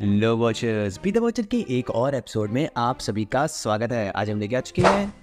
Low watchers, be the watcher के एक और एपिसोड में आप सभी का स्वागत है। आज हम लेके आ चुके हैं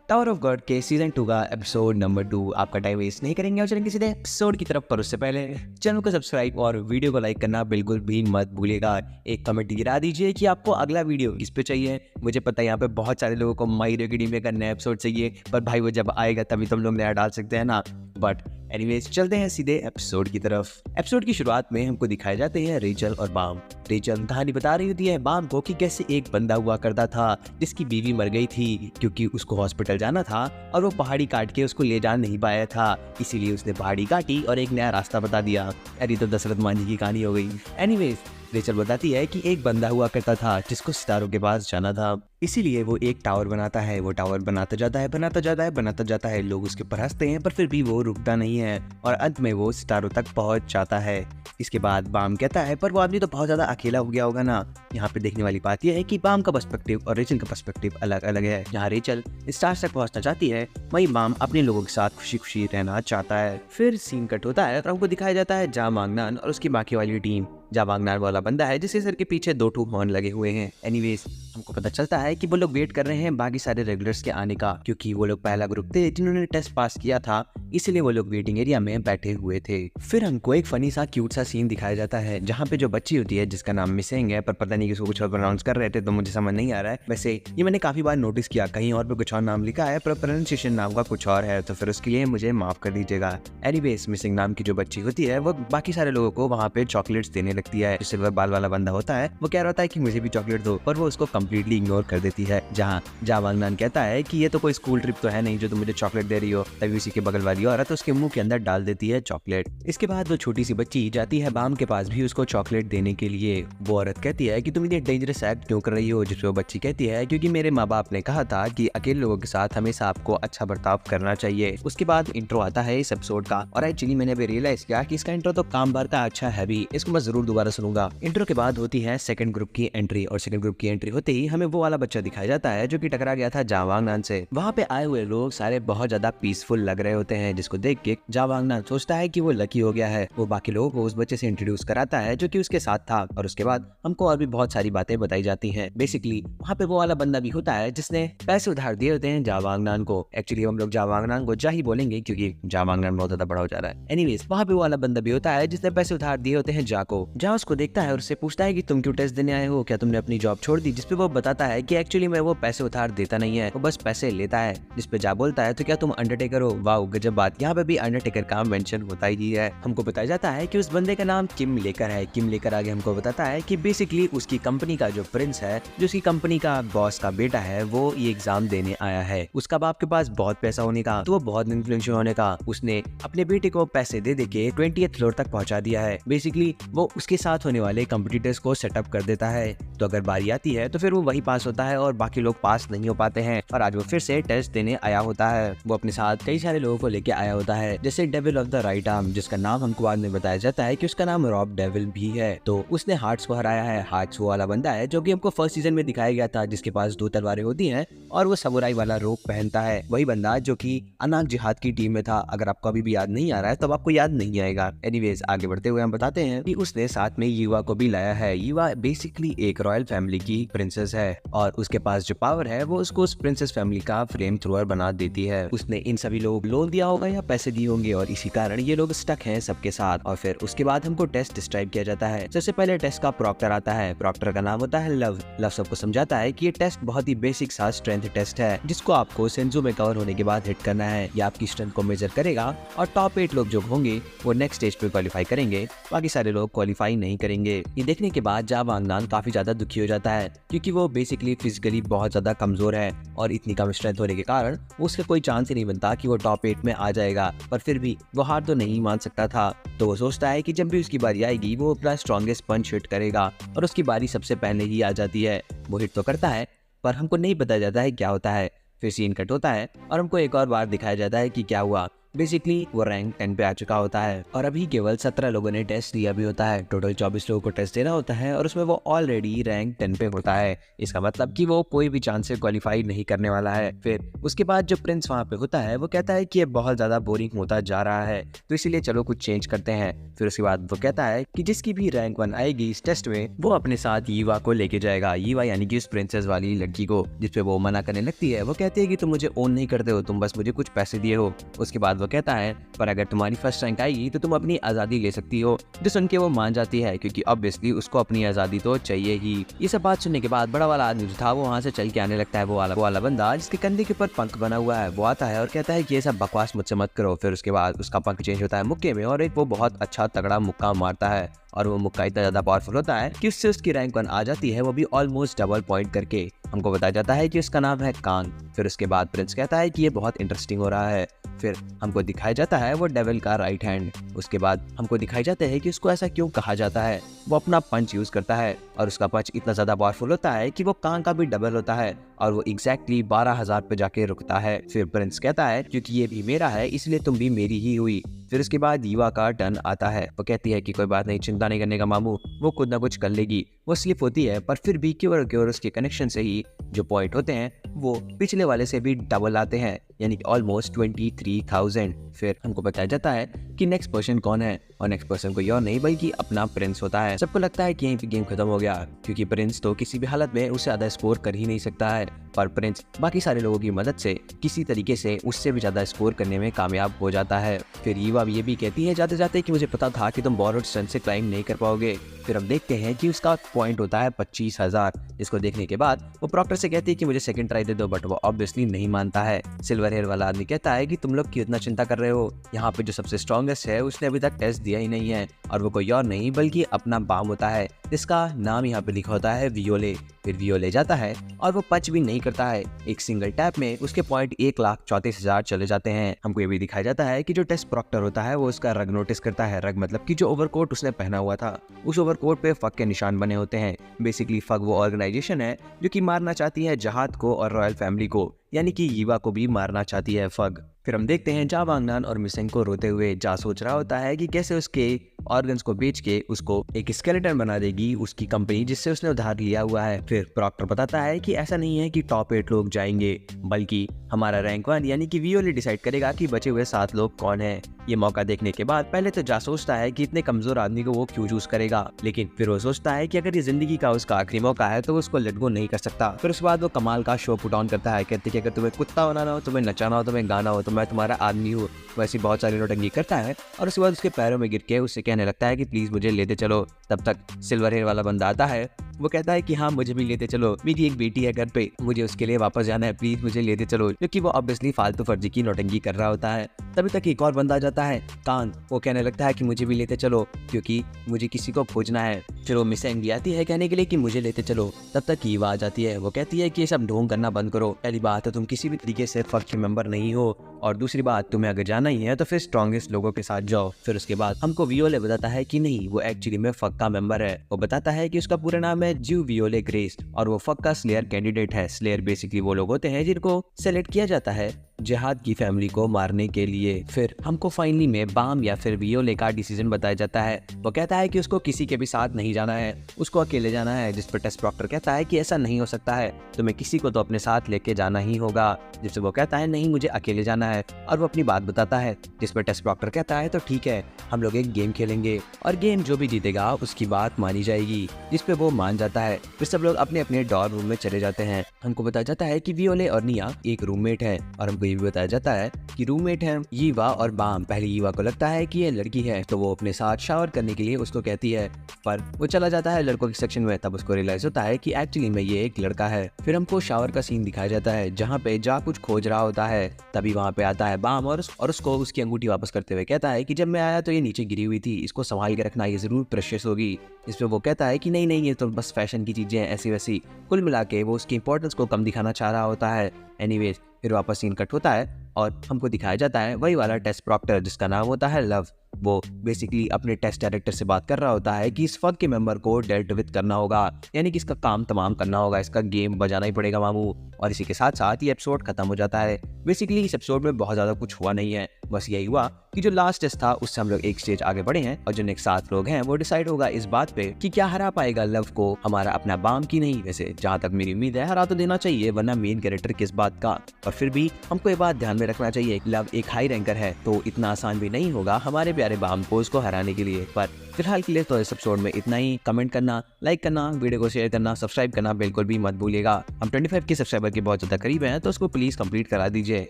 टावर ऑफ गॉड के सीजन 2 का एपिसोड नंबर 2। आपका टाइम वेस्ट नहीं करेंगे और चलेंगे सीधे एपिसोड की तरफ। पर उससे पहले चैनल को सब्सक्राइब और वीडियो को लाइक करना बिल्कुल भी मत भूलिएगा। एक कमेंट गिरा दीजिए कि आपको अगला वीडियो किस पे चाहिए। मुझे पता है यहाँ पे बहुत सारे लोगों को माई हीरो अकेडमी का नया एपिसोड चाहिए, पर भाई वो जब आएगा तभी तुम लोग नया डाल सकते हैं ना। बट एनीवेज चलते हैं सीधे एपिसोड की तरफ। एपिसोड की शुरुआत में हमको दिखाए जाते हैं रेचल और बाम। रेचल कहानी बता रही होती है बाम को कि कैसे एक बंदा हुआ करता था जिसकी बीवी मर गई थी क्योंकि उसको हॉस्पिटल जाना था और वो पहाड़ी काट के उसको ले जा नहीं पाया था, इसीलिए उसने पहाड़ी काटी और एक नया रास्ता बता दिया। अरे तो दशरथ मान जी की कहानी हो गई। एनीवेज रेचल बताती है कि एक बंदा हुआ करता था जिसको सितारों के पास जाना था, इसीलिए वो एक टावर बनाता है। वो टावर बनाता जाता है, लोग उसके ऊपर हंसते हैं पर फिर भी वो रुकता नहीं है और अंत में वो सितारों तक पहुंच जाता है। इसके बाद बाम कहता है पर वो आदमी तो बहुत ज्यादा अकेला हो गया होगा ना। यहाँ पे देखने वाली बात यह है कि बाम का पर्सपेक्टिव और रेचल का पर्सपेक्टिव अलग अलग है। जहाँ रेचल स्टार्स तक पहुंचना चाहती है वहीं बाम अपने लोगों के साथ खुशी खुशी रहना चाहता है। फिर सीन कट होता है और हमको दिखाया जाता है जा मांगनान और उसकी बाकी वाली टीम। जा मांगनान वाला बंदा है जिसके सर के पीछे 2 हॉर्न लगे हुए हैं। एनीवेज हमको पता चलता है कि वो लोग वेट कर रहे हैं बाकी सारे रेगुलर्स के आने का, क्योंकि वो लोग पहला ग्रुप थे जिन्होंने टेस्ट पास किया था, इसलिए वो लोग वेटिंग एरिया में बैठे हुए थे। फिर हमको एक फनी सा क्यूट सा सीन दिखाया जाता है जहाँ पे जो बच्ची होती है जिसका नाम मिसिंग है, पर पता नहीं किसको कुछ और प्रोनाउंस कर रहे थे तो मुझे समझ नहीं आ रहा है। वैसे ये मैंने काफी बार नोटिस किया, कहीं और पे कुछ और नाम लिखा है पर प्रोनाउंसिएशन नाम का कुछ और है, तो फिर उसके लिए मुझे माफ कर दीजिएगा। एनीवेज मिसिंग नाम की जो बच्ची होती है वो बाकी सारे लोगों को वहाँ पे चॉकलेट्स देने लगती है। जो सिल्वर बाल वाला बंदा होता है वो कह रहा होता है कि मुझे भी चॉकलेट दो, पर वो उसको कम्प्लीटली इग्नोर कर देती है। जहाँ जा वांगनान कहता है कि ये तो कोई स्कूल ट्रिप तो है नहीं जो तुम मुझे चॉकलेट दे रही हो, तभी उसी के बगल वाली औरत उसके मुंह के अंदर डाल देती है चॉकलेट। इसके बाद वो छोटी सी बच्ची जाती है बाम के पास भी उसको चॉकलेट देने के लिए। वो औरत कहती है कि तुम इतनी डेंजरस एक्ट क्यों कर रही हो, जिसपे वो बच्ची कहती है क्योंकि मेरे माँ बाप ने कहा था कि अकेले लोगों के साथ हमेशा आपको अच्छा बर्ताव करना चाहिए। उसके बाद इंट्रो आता है इस एपिसोड का, और एक्चुअली मैंने अभी रियलाइज किया कि इसका इंट्रो तो काम भर का अच्छा है भी, इसको मैं जरूर दोबारा सुनूंगा। इंट्रो के बाद होती है सेकंड ग्रुप की एंट्री, और सेकंड ग्रुप की एंट्री होते ही हमें वो वाला बच्चा दिखाया जाता है जो कि टकरा गया था जा वांगनान से। वहाँ पे आए हुए लोग सारे बहुत ज्यादा पीसफुल लग रहे होते हैं, जिसको देख के जा वांगनान सोचता है कि वो लकी हो गया है। वो बाकी लोगों को उस बच्चे से इंट्रोड्यूस कराता है जो कि उसके साथ था, और उसके बाद हमको और भी बहुत सारी बातें बताई जाती हैं। बेसिकली वहाँ पे वो वाला बंदा भी होता है जिसने पैसे उधार दिए होते हैं जा वांगनान को। एक्चुअली हम लोग जा वांगनान को जा ही बोलेंगे क्योंकि जा वांगनान बहुत ज्यादा बड़ा हो जा रहा है। एनीवेज वहाँ पे वो वाला बंदा भी होता है जिसने पैसे उधार दिए होते हैं जा को। जा उसको देखता है और उससे पूछता है कि तुम क्यों टेस्ट देने आए हो, क्या तुमने अपनी जॉब छोड़ दी? जिसपे वो बताता है कि एक्चुअली मैं वो पैसे उधार देता नहीं है, वो बस पैसे लेता है। जिसपे जा बोलता है तो क्या तुम अंडरटेकर हो? वाओ गजब बात, यहाँ पे भी अंडरटेकर का मेंशन होता ही है। हमको बताया जाता है कि उस बंदे का नाम किम लेकर है। किम लेकर आगे हमको बताता है कि बेसिकली उसकी कंपनी का जो प्रिंस है, जो उसकी कंपनी का बॉस का बेटा है, वो ये एग्जाम देने आया है। उसका बाप के पास बहुत पैसा होने का, तो वो बहुत इन्फ्लुएंशियल होने का, उसने अपने बेटे को पैसे दे के 20th फ्लोर तक पहुंचा दिया है। बेसिकली वो उसके साथ होने वाले कंपटीटर्स को सेटअप कर देता है, तो अगर बारी आती है तो फिर वो वही पास होता है और बाकी लोग पास नहीं हो पाते हैं। और आज वो फिर से टेस्ट देने आया होता है। वो अपने साथ कई सारे लोगों को लेके आया होता है, जैसे devil of the right arm, जिसका नाम हमको बाद में बताया जाता है कि उसका नाम रॉब डेविल भी है। तो उसने हार्ट्स को हराया है। हार्ट्स वो वाला बंदा है जो कि हमको फर्स्ट सीजन में दिखाया गया था, जिसके पास 2 तलवारें होती हैं और वो समुराई वाला रोग पहनता है। वही बंदा जो कि अनाक जिहाद की टीम में था। अगर आपको अभी भी याद नहीं आ रहा है तो आपको याद नहीं आएगा। एनीवेज आगे बढ़ते हुए हम बताते हैं कि उसने साथ में युवा को भी लाया है। युवा बेसिकली एक रॉयल फैमिली की प्रिंसेस है और उसके पास जो पावर है वो उसको उस प्रिंसेस फैमिली का फ्लेम थ्रोअर बना देती है। उसने इन सभी लोगों को लोन दिया होगा या पैसे दिए होंगे और इसी कारण ये लोग स्टक हैं सबके साथ। और फिर उसके बाद हमको टेस्ट डिस्क्राइब किया जाता है। सबसे पहले टेस्ट का प्रॉक्टर आता है। प्रॉक्टर का नाम होता है लव। लव सबको समझाता है कि ये टेस्ट बहुत ही बेसिक सा स्ट्रेंथ टेस्ट है, जिसको आपको सेंजो में कवर होने के बाद हिट करना है। ये आपकी स्ट्रेंथ को मेजर करेगा और टॉप 8 लोग जो होंगे वो नेक्स्ट स्टेज पे क्वालिफाई करेंगे, बाकी सारे लोग क्वालिफाई नहीं करेंगे। ये देखने के बाद जा वांगनान काफी ज्यादा दुखी हो जाता है, क्योंकि वो बेसिकली फिजिकली बहुत ज्यादा कमजोर है और इतनी कम स्ट्रेंथ होने के कारण उसका कोई चांस ही नहीं बनता कि वो टॉप 8 में आ जाएगा। पर फिर भी वो हार तो नहीं मान सकता था, तो वो सोचता है कि जब भी उसकी बारी आएगी वो अपना स्ट्रॉन्गेस्ट पंच हिट करेगा, और उसकी बारी सबसे पहले ही आ जाती है। वो हिट तो करता है पर हमको नहीं बताया जाता है क्या होता है। फिर सीन कट होता है और हमको एक और बार दिखाया जाता है कि क्या हुआ। बेसिकली वो रैंक 10 पे आ चुका होता है और अभी केवल 17 लोगों ने टेस्ट दिया भी होता है। टोटल 24 लोगों को टेस्ट देना होता है और उसमें वो ऑलरेडी रैंक 10 पे होता है। इसका मतलब कि वो कोई भी चांस से क्वालिफाई नहीं करने वाला है। फिर उसके बाद जो प्रिंस वहाँ पे होता है वो कहता है कि ये बहुत ज़्यादा बोरिंग होता जा रहा है, तो इसीलिए चलो कुछ चेंज करते हैं। फिर उसके बाद वो कहता है कि जिसकी भी रैंक 1 आएगी इस टेस्ट में वो अपने साथ यीवा को लेके जाएगा। यीवा यानी कि उस प्रिंसेस वाली लड़की को, जिसपे वो मना करने लगती है। वो कहती है कि तुम मुझे ओन नहीं करते हो, तुम बस मुझे कुछ पैसे दिए हो। उसके बाद वो कहता है पर अगर तुम्हारी फर्स्ट रैंक आएगी तो तुम अपनी आज़ादी ले सकती हो, जो सुन के वो मान जाती है क्योंकि ऑब्वियसली उसको अपनी आज़ादी तो चाहिए ही। ये सब बात सुनने के बाद बड़ा वाला आदमी जो था वो वहाँ से चल के आने लगता है। वो वाला बंदा जिसके कंधे के ऊपर पंख बना हुआ है वो आता है और कहता है कि ये सब बकवास मुझसे मत करो। फिर उसके बाद उसका पंख चेंज होता है मुक्के में और एक वो बहुत अच्छा तगड़ा मुक्का मारता है और वो मुक्का इतना ज्यादा पावरफुल होता है कि उससे उसकी रैंक 1 आ जाती है, वो भी ऑलमोस्ट डबल पॉइंट करके। हमको बताया जाता है कि उसका नाम है कांग। फिर उसके बाद प्रिंस कहता है कि ये बहुत इंटरेस्टिंग हो रहा है। फिर हमको दिखाया जाता है वो डेविल का राइट हैंड। उसके बाद हमको दिखाई जाता है कि उसको ऐसा क्यों कहा जाता है। वो अपना पंच यूज करता है और उसका पंच इतना ज्यादा पावरफुल होता है कि वो कांग का भी डबल होता है और वो एग्जैक्टली 12,000 पे जाके रुकता है। फिर प्रिंस कहता है क्योंकि ये भी मेरा है इसलिए तुम भी मेरी ही हुई। फिर उसके बाद यीवा का टर्न आता है। वो कहती है कि कोई बात नहीं, चिंता नहीं करने का मामू, वो खुद ना कुछ कर लेगी। वो स्लिप होती है पर फिर भी क्योर उसके कनेक्शन से ही जो पॉइंट होते हैं वो पिछले वाले से भी डबल आते हैं, यानी कि ऑलमोस्ट 23,000। फिर हमको बताया जाता है कि नेक्स्ट पर्सन कौन है और नेक्स्ट पर्सन कोई और नहीं बल्कि अपना प्रिंस होता है। सबको लगता है कि यहीं पे गेम खत्म हो गया क्योंकि प्रिंस तो किसी भी हालत में उससे ज्यादा स्कोर कर ही नहीं सकता है, पर प्रिंस बाकी सारे लोगों की मदद से किसी तरीके से उससे भी ज्यादा स्कोर करने में कामयाब हो जाता है। फिर यीवा ये भी कहती है जाते जाते कि मुझे पता था कि तुम बोरोड सन से क्लाइंब नहीं कर पाओगे। फिर हम देखते हैं कि उसका पॉइंट होता है 25,000। इसको देखने के बाद वो प्रॉक्टर से कहती है कि मुझे सेकंड ट्राई दे दो, बट वो ऑब्वियसली नहीं मानता है। सिल्वर हेयर वाला आदमी कहता है कि तुम लोग क्यों इतना चिंता कर रहे हो, यहाँ पे जो सबसे स्ट्रॉन्गेस्ट है उसने अभी तक टेस्ट दिया ही नहीं है और वो कोई और नहीं बल्कि अपना बाम होता है जिसका नाम यहाँ पे लिखा होता है वियोले। फिर वियोले जाता है और वो पंच भी नहीं करता है, एक सिंगल टैप में उसके पॉइंट 1,34,000 चले जाते हैं। हमको ये भी दिखाया जाता है कि जो टेस्ट प्रॉक्टर होता है वो उसका रग नोटिस करता है। रग मतलब कि जो ओवरकोट उसने पहना हुआ था, उस ओवरकोट पे फग के निशान बने होते हैं। बेसिकली फग वो ऑर्गेनाइजेशन है जो कि मारना चाहती है जहाद को और रॉयल फैमिली को, यानी कि यीवा को भी मारना चाहती है फग। फिर हम देखते हैं जा वांगनान और मिसेंग को रोते हुए। जा सोच रहा होता है कि कैसे उसके ऑर्गन्स को बेच के उसको एक स्केलेटन बना देगी उसकी कंपनी जिससे उसने उधार लिया हुआ है। फिर प्रॉक्टर बताता है कि ऐसा नहीं है कि टॉप 8 लोग जाएंगे बल्कि हमारा रैंक 1 यानी कि वियोले डिसाइड करेगा कि बचे हुए 7 लोग कौन है। ये मौका देखने के बाद पहले तो जा सोचता है कि इतने कमजोर आदमी को वो क्यों चूज करेगा, लेकिन फिर वो सोचता है कि अगर ये जिंदगी का उसका आखिरी मौका है तो वो उसको लेट गो नहीं कर सकता। फिर उसके बाद वो कमाल का शो पुट ऑन करता है, कहते कि अगर तुम्हें कुत्ता बनाना हो, तुम्हें नचाना हो, तुम्हें गाना हो तो मैं तुम्हारा आदमी हूँ। वैसी बहुत सारी नौटंकी करता है और उसके बाद उसके पैरों में गिर के उससे कहने लगता है कि प्लीज मुझे लेते चलो। तब तक सिल्वर हेयर वाला बंदा आता है, वो कहता है कि हाँ मुझे भी लेते चलो, मेरी एक बेटी है घर पे, मुझे उसके लिए वापस जाना है, प्लीज मुझे लेते चलो, क्योंकि वो ऑब्वियसली फालतू फर्जी की नौटंकी कर रहा होता है। तभी तक एक और बंदा आ जाता है कांग, वो कहने लगता है कि मुझे भी लेते चलो क्योंकि मुझे किसी को खोजना है। फिर वो मिसेंग भी आती है कहने के लिए कि मुझे लेते चलो। तब तक ईवा आ जाती है, वो कहती है कि ये सब ढोंग करना बंद करो। पहली बात है तुम किसी भी तरीके से फक के मेंबर नहीं हो और दूसरी बात तुम्हें अगर जाना ही है तो फिर स्ट्रॉन्गेस्ट लोगों के साथ जाओ। फिर उसके बाद हमको वियोले बताता है कि नहीं वो एक्चुअली में फक का मेंबर है। वो बताता है कि उसका पूरा नाम है ज्यू वियोले ग्रेस और वो फक का स्लेयर कैंडिडेट है। स्लेयर बेसिकली वो लोग होते हैं जिनको सेलेक्ट किया जाता है जिहाद की फैमिली को मारने के लिए। फिर हमको फाइनली में बाम या फिर वियोले का डिसीजन बताया जाता है। वो कहता है कि उसको किसी के भी साथ नहीं जाना है, उसको अकेले जाना है। जिस पर टेस्ट प्रॉक्टर कहता है कि ऐसा नहीं हो सकता है, तुम्हें किसी को तो अपने साथ लेके जाना ही होगा। जिससे वो कहता है नहीं मुझे अकेले जाना है और वो अपनी बात बताता है। जिस पर टेस्ट प्रॉक्टर कहता है तो ठीक है हम लोग एक गेम खेलेंगे और गेम जो भी जीतेगा उसकी बात मानी जाएगी। जिस पे वो मान जाता है। फिर सब लोग अपने अपने डॉर्म रूम में चले जाते हैं। हमको बताया जाता है कि वियोले और निया एक रूममेट है और हमको ये भी बताया जाता है कि रूममेट है यीवा और बाम। पहले यीवा को लगता है कि ये लड़की है तो वो अपने साथ शावर करने के लिए उसको कहती है, पर वो चला जाता है लड़कों के सेक्शन में। तब उसको रियलाइज होता है कि एक्चुअली में ये एक लड़का है। फिर हमको शावर का सीन दिखाया जाता है जहाँ पे जा कुछ खोज रहा होता है। तभी वहाँ पे आता है बाम और उसको उसकी अंगूठी वापस करते हुए कहता है कि जब मैं आया तो ये नीचे गिरी हुई थी, इसको संभाल के रखना, ये जरूर प्रेशियस होगी। इस पे वो कहता है कि नहीं नहीं ये तो बस फैशन की चीजें हैं ऐसी वैसी। कुल मिला के वो उसकी इंपॉर्टेंस को कम दिखाना चाह रहा होता है। एनीवेज फिर वापस सीन कट होता है और हमको दिखाया जाता है वही वाला टेस्ट प्रॉक्टर जिसका नाम होता है लव। वो बेसिकली अपने टेस्ट डायरेक्टर से बात कर रहा होता है कि इस फक के मेंबर को डेल्ट विद करना होगा, यानी कि इसका काम तमाम करना होगा, इसका गेम बजाना ही पड़ेगा मामू। और इसी के साथ साथ ये एपिसोड खत्म हो जाता है। बेसिकली इस एपिसोड में बहुत ज़्यादा कुछ हुआ नहीं है, बस यही हुआ कि जो लास्ट टेस्ट था उससे हम लोग एक स्टेज आगे बढ़े हैं और जो नेक्स्ट 7 लोग हैं वो डिसाइड होगा इस बात पे कि क्या हरा पाएगा लव को हमारा अपना बाम की नहीं। वैसे जहाँ तक मेरी उम्मीद है हरा तो देना चाहिए, वरना मेन कैरेक्टर किस बात का। और फिर भी हमको ये बात ध्यान में रखना चाहिए, लव एक हाई रैंकर है तो इतना आसान भी नहीं होगा हमारे प्यारे बाम पोज को हराने के लिए। पर फिलहाल के लिए तो इस एपिसोड में इतना ही। कमेंट करना, लाइक करना, वीडियो को शेयर करना, सब्सक्राइब करना बिल्कुल भी मत भूलिएगा। हम 25 के सब्सक्राइबर के बहुत ज़्यादा करीब हैं तो उसको प्लीज़ कंप्लीट करा दीजिए।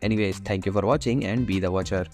Anyways, thank you for watching and be the watcher.